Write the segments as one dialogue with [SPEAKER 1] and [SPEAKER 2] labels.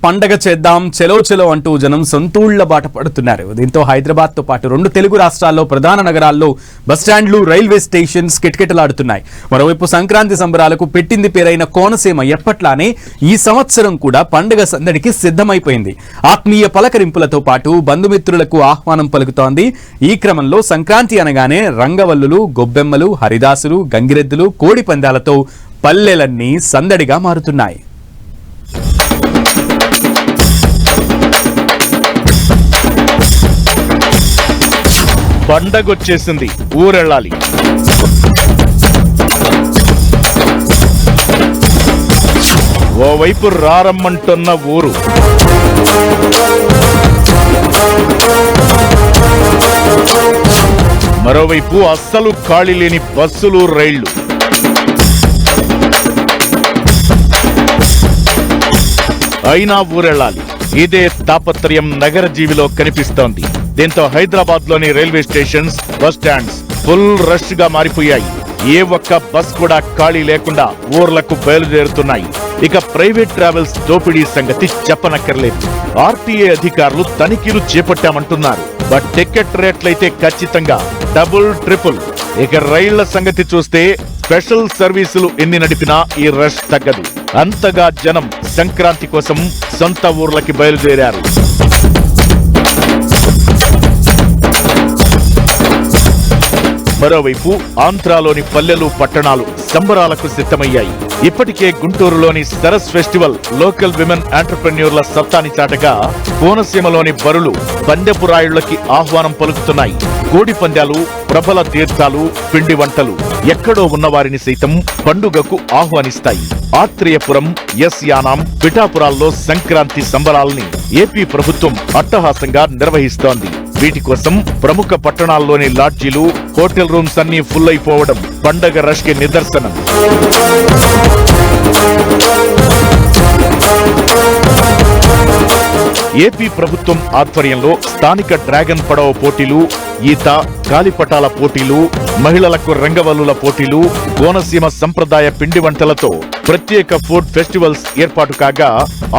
[SPEAKER 1] పండగ చేద్దాం చెలో చెలో అంటూ జనం సొంతూళ్ల బాట పడుతున్నారు. దీంతో హైదరాబాద్ తో పాటు 2 తెలుగు రాష్ట్రాల్లో ప్రధాన నగరాల్లో బస్టాండ్లు, రైల్వే స్టేషన్స్ కిటకిటలాడుతున్నాయి. మరోవైపు సంక్రాంతి సంబరాలకు పెట్టింది పేరైన కోనసీమ ఎప్పట్లానే ఈ సంవత్సరం కూడా పండగ సందడికి సిద్ధమైపోయింది. ఆత్మీయ పలకరింపులతో పాటు బంధుమిత్రులకు ఆహ్వానం పలుకుతోంది. ఈ క్రమంలో సంక్రాంతి అనగానే రంగవల్లులు, గొబ్బెమ్మలు, హరిదాసులు, గంగిరెద్దులు, కోడి పందాలతో పల్లెలన్నీ సందడిగా మారుతున్నాయి.
[SPEAKER 2] పండగొచ్చేసింది, ఊరెళ్ళాలి. ఓవైపు రారమ్మంటున్న ఊరు, మరోవైపు అస్సలు ఖాళీ లేని బస్సులు, రైళ్లు. అయినా ఊరెళ్ళాలి, ఇదే తాపత్రయం నగర జీవిలో కనిపిస్తోంది. దీంతో హైదరాబాద్ లోని railway stations, bus stands full rush గా మారిపోయాయి. ఏ ఒక్క బస్ కూడా ఖాళీ లేకుండా ఊర్లకు బయలుదేరుతున్నాయి. ఇక ప్రైవేట్ ట్రావెల్స్ దోపిడీ సంగతి చెప్పనక్కర్లేదు. ఆర్టీఏ అధికారులు తనిఖీలు చేపట్టామంటున్నారు. బట్ టికెట్ రేట్లయితే ఖచ్చితంగా డబుల్, ట్రిపుల్. ఇక రైళ్ల సంగతి చూస్తే స్పెషల్ సర్వీసులు ఎన్ని నడిపినా ఈ రష్ తగ్గదు. అంతగా జనం సంక్రాంతి కోసం సొంత ఊర్లకి బయలుదేరారు. మరోవైపు ఆంధ్రాలోని పల్లెలు, పట్టణాలు సంబరాలకు సిద్ధమయ్యాయి. ఇప్పటికే గుంటూరులోని సరస్ ఫెస్టివల్ లోకల్ విమెన్ ఆంటర్ప్రెన్యూర్ల సత్తాని చాటగా కోనసీమలోని బరులు, పందెపురాయుళ్లకి ఆహ్వానం పలుకుతున్నాయి. కోడి పందాలు, ప్రబల తీర్థాలు, పిండి వంటలు ఎక్కడో ఉన్నవారిని సైతం పండుగకు ఆహ్వానిస్తాయి. ఆత్రేయపురం, ఎస్ యానాం, పిఠాపురాల్లో సంక్రాంతి సంబరాల్ని ఏపీ ప్రభుత్వం అట్టహాసంగా నిర్వహిస్తోంది. వీటి కోసం ప్రముఖ పట్టణాల్లోని లాడ్జీలు, హోటల్ రూమ్స్ అన్ని ఫుల్ అయిపోవడం పండగ రష్ కి నిదర్శనం. ఏపీ ప్రభుత్వం ఆధ్వర్యంలో స్థానిక డ్రాగన్ పడవ పోటీలు, ఈత, గాలిపటాల పోటీలు, మహిళలకు రంగవల్లుల పోటీలు, కోనసీమ సంప్రదాయ పిండి వంటలతో ప్రత్యేక ఫుడ్ ఫెస్టివల్స్ ఏర్పాటు కాగా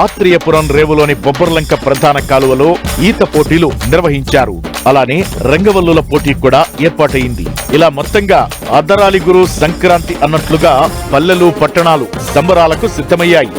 [SPEAKER 2] ఆత్రేయపురం రేవులోని బొబ్బర్లంక ప్రధాన కాలువలో ఈత పోటీలు నిర్వహించారు. అలానే రంగవల్లుల పోటీ కూడా ఏర్పాటైంది. ఇలా మొత్తంగా అదరాలి గురు సంక్రాంతి అన్నట్లుగా పల్లెలు, పట్టణాలు సంబరాలకు సిద్ధమయ్యాయి.